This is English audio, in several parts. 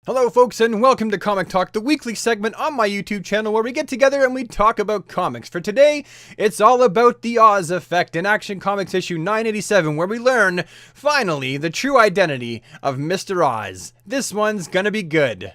Hello folks and welcome to Comic Talk, the weekly segment on my YouTube channel where we get together and we talk about comics. For today, it's all about the Oz effect in Action Comics issue 987, where we learn, finally, the true identity of Mr. Oz. This one's gonna be good.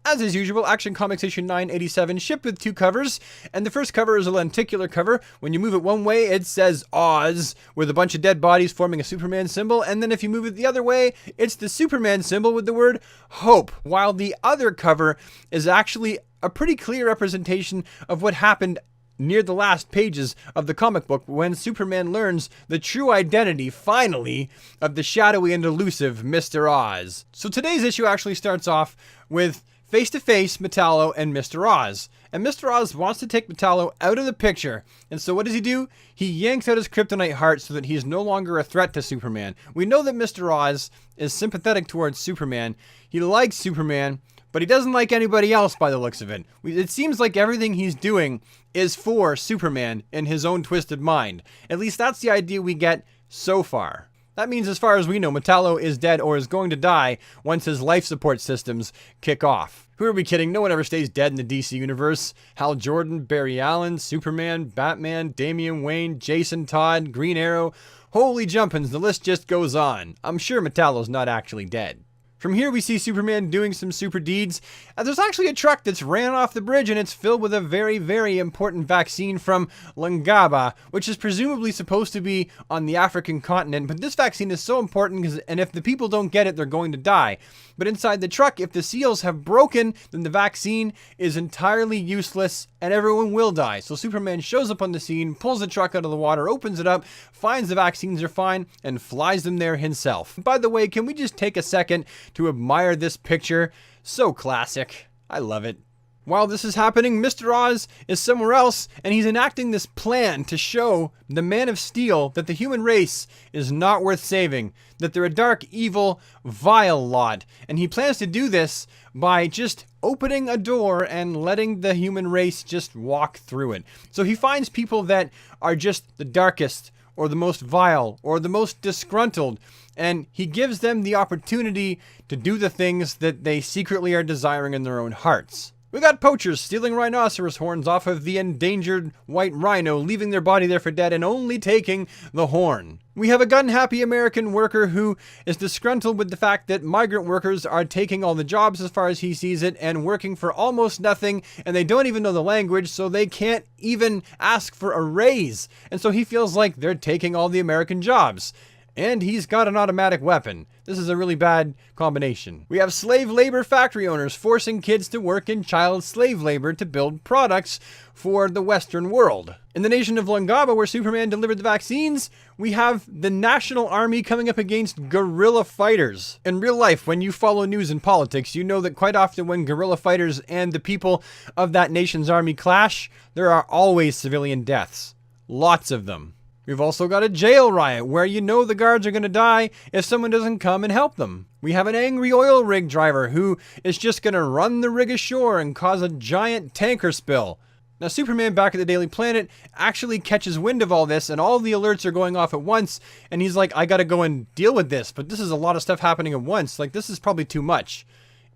As is usual, Action Comics issue 987 shipped with two covers, and the first cover is a lenticular cover. When you move it one way, it says Oz, with a bunch of dead bodies forming a Superman symbol, and then if you move it the other way, it's the Superman symbol with the word Hope, while the other cover is actually a pretty clear representation of what happened near the last pages of the comic book when Superman learns the true identity, finally, of the shadowy and elusive Mr. Oz. So today's issue actually starts off with face-to-face Metallo and Mr. Oz. And Mr. Oz wants to take Metallo out of the picture. And so what does he do? He yanks out his kryptonite heart so that he's no longer a threat to Superman. We know that Mr. Oz is sympathetic towards Superman. He likes Superman, but he doesn't like anybody else by the looks of it. It seems like everything he's doing is for Superman in his own twisted mind. At least that's the idea we get so far. That means, as far as we know, Metallo is dead or is going to die once his life support systems kick off. Who are we kidding? No one ever stays dead in the DC universe. Hal Jordan, Barry Allen, Superman, Batman, Damian Wayne, Jason Todd, Green Arrow. Holy jumpins, the list just goes on. I'm sure Metallo's not actually dead. From here we see Superman doing some super deeds, and there's actually a truck that's ran off the bridge and it's filled with a very, very important vaccine from Lungaba, which is presumably supposed to be on the African continent, but this vaccine is so important and if the people don't get it, they're going to die. But inside the truck, if the seals have broken, then the vaccine is entirely useless and everyone will die. So Superman shows up on the scene, pulls the truck out of the water, opens it up, finds the vaccines are fine, and flies them there himself. By the way, can we just take a second to admire this picture? So classic. I love it. While this is happening, Mr. Oz is somewhere else, and he's enacting this plan to show the Man of Steel that the human race is not worth saving, that they're a dark, evil, vile lot, and he plans to do this by just opening a door and letting the human race just walk through it. So he finds people that are just the darkest, or the most vile, or the most disgruntled, and he gives them the opportunity to do the things that they secretly are desiring in their own hearts. We got poachers stealing rhinoceros horns off of the endangered white rhino, leaving their body there for dead and only taking the horn. We have a gun-happy American worker who is disgruntled with the fact that migrant workers are taking all the jobs as far as he sees it and working for almost nothing, and they don't even know the language, so they can't even ask for a raise. And so he feels like they're taking all the American jobs. And he's got an automatic weapon. This is a really bad combination. We have slave labor factory owners forcing kids to work in child slave labor to build products for the Western world. In the nation of Lungaba, where Superman delivered the vaccines, we have the National Army coming up against guerrilla fighters. In real life, when you follow news and politics, you know that quite often when guerrilla fighters and the people of that nation's army clash, there are always civilian deaths. Lots of them. We've also got a jail riot where you know the guards are going to die if someone doesn't come and help them. We have an angry oil rig driver who is just going to run the rig ashore and cause a giant tanker spill. Now Superman back at the Daily Planet actually catches wind of all this and all the alerts are going off at once and he's like, I gotta go and deal with this, but this is a lot of stuff happening at once. Like, this is probably too much,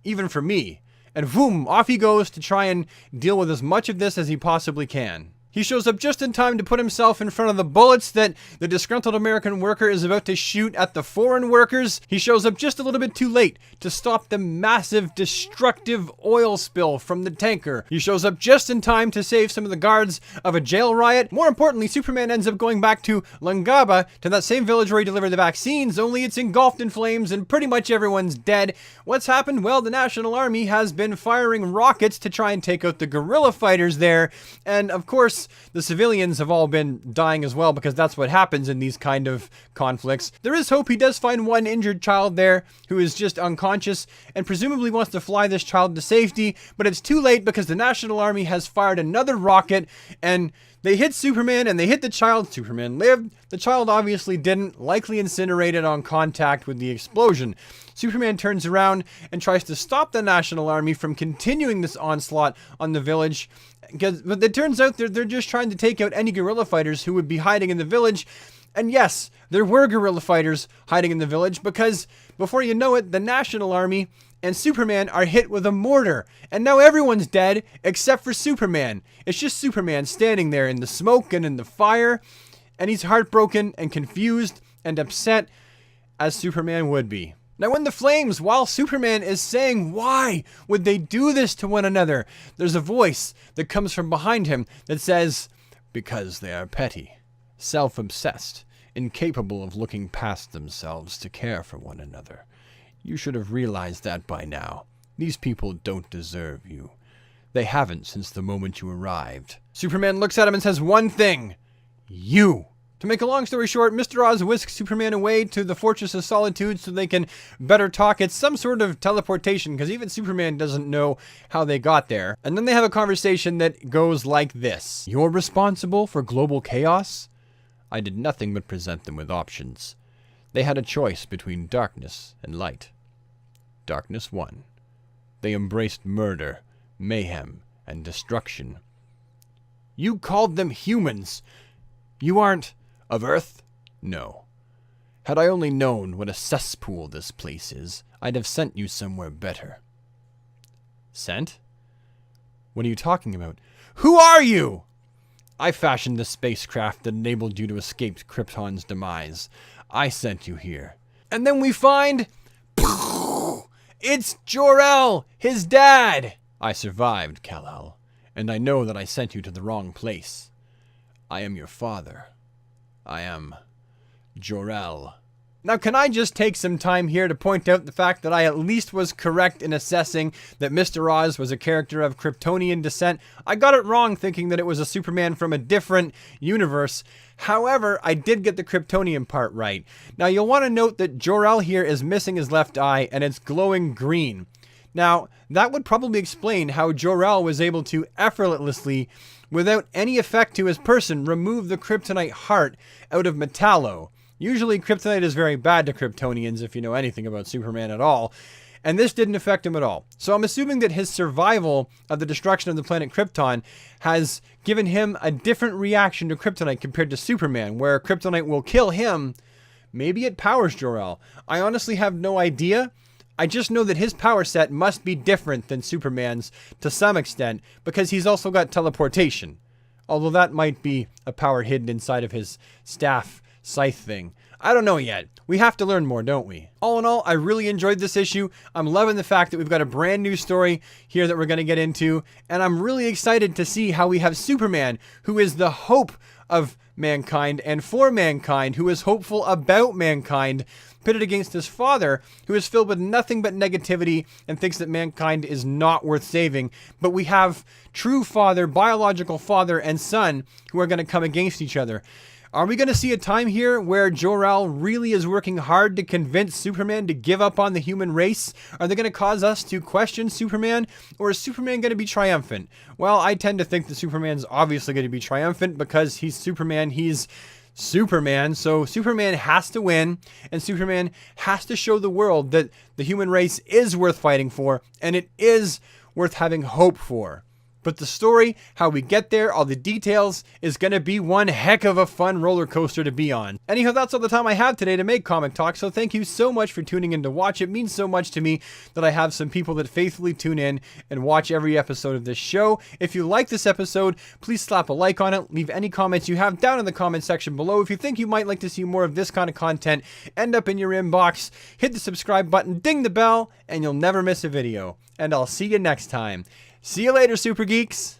even for me. And boom, off he goes to try and deal with as much of this as he possibly can. He shows up just in time to put himself in front of the bullets that the disgruntled American worker is about to shoot at the foreign workers. He shows up just a little bit too late to stop the massive destructive oil spill from the tanker. He shows up just in time to save some of the guards of a jail riot. More importantly, Superman ends up going back to Lungaba, to that same village where he delivered the vaccines, only it's engulfed in flames and pretty much everyone's dead. What's happened? Well, the National Army has been firing rockets to try and take out the guerrilla fighters there, and of course, the civilians have all been dying as well because that's what happens in these kind of conflicts. There is hope. He does find one injured child there who is just unconscious and presumably wants to fly this child to safety, but it's too late because the National Army has fired another rocket and they hit Superman and they hit the child. Superman lived. The child obviously didn't, likely incinerated on contact with the explosion. Superman turns around and tries to stop the National Army from continuing this onslaught on the village. But it turns out they're just trying to take out any guerrilla fighters who would be hiding in the village. And yes, there were guerrilla fighters hiding in the village because, before you know it, the National Army and Superman are hit with a mortar. And now everyone's dead except for Superman. It's just Superman standing there in the smoke and in the fire. And he's heartbroken and confused and upset, as Superman would be. Now in the flames, while Superman is saying, why would they do this to one another? There's a voice that comes from behind him that says, because they are petty, self-obsessed, incapable of looking past themselves to care for one another. You should have realized that by now. These people don't deserve you. They haven't since the moment you arrived. Superman looks at him and says one thing. You. To make a long story short, Mr. Oz whisks Superman away to the Fortress of Solitude so they can better talk. It's some sort of teleportation, because even Superman doesn't know how they got there. And then they have a conversation that goes like this. You're responsible for global chaos? I did nothing but present them with options. They had a choice between darkness and light. Darkness won. They embraced murder, mayhem, and destruction. You called them humans. You aren't of Earth? No. Had I only known what a cesspool this place is, I'd have sent you somewhere better. Sent? What are you talking about? Who are you? I fashioned the spacecraft that enabled you to escape Krypton's demise. I sent you here. And then we find... It's Jor-El, his dad! I survived, Kal-El, and I know that I sent you to the wrong place. I am your father. I am Jor-El. Now, can I just take some time here to point out the fact that I at least was correct in assessing that Mr. Oz was a character of Kryptonian descent? I got it wrong thinking that it was a Superman from a different universe. However, I did get the Kryptonian part right. Now, you'll want to note that Jor-El here is missing his left eye and it's glowing green. Now, that would probably explain how Jor-El was able to effortlessly, without any effect to his person, remove the kryptonite heart out of Metallo. Usually, kryptonite is very bad to Kryptonians, if you know anything about Superman at all, and this didn't affect him at all. So I'm assuming that his survival of the destruction of the planet Krypton has given him a different reaction to kryptonite compared to Superman, where kryptonite will kill him. Maybe it powers Jor-El. I honestly have no idea. I just know that his power set must be different than Superman's to some extent, because he's also got teleportation. Although that might be a power hidden inside of his staff scythe thing. I don't know yet. We have to learn more, don't we? All in all, I really enjoyed this issue. I'm loving the fact that we've got a brand new story here that we're going to get into, and I'm really excited to see how we have Superman, who is the hope of mankind and for mankind, who is hopeful about mankind, pitted against his father, who is filled with nothing but negativity and thinks that mankind is not worth saving. But we have true father, biological father and son who are going to come against each other. Are we going to see a time here where Jor-El really is working hard to convince Superman to give up on the human race? Are they going to cause us to question Superman? Or is Superman going to be triumphant? Well, I tend to think that Superman's obviously going to be triumphant because he's Superman. He's Superman, so Superman has to win, and Superman has to show the world that the human race is worth fighting for, and it is worth having hope for. But the story, how we get there, all the details, is going to be one heck of a fun roller coaster to be on. Anyhow, that's all the time I have today to make Comic Talk, so thank you so much for tuning in to watch. It means so much to me that I have some people that faithfully tune in and watch every episode of this show. If you like this episode, please slap a like on it. Leave any comments you have down in the comment section below. If you think you might like to see more of this kind of content end up in your inbox, hit the subscribe button, ding the bell, and you'll never miss a video. And I'll see you next time. See you later, Super Geeks!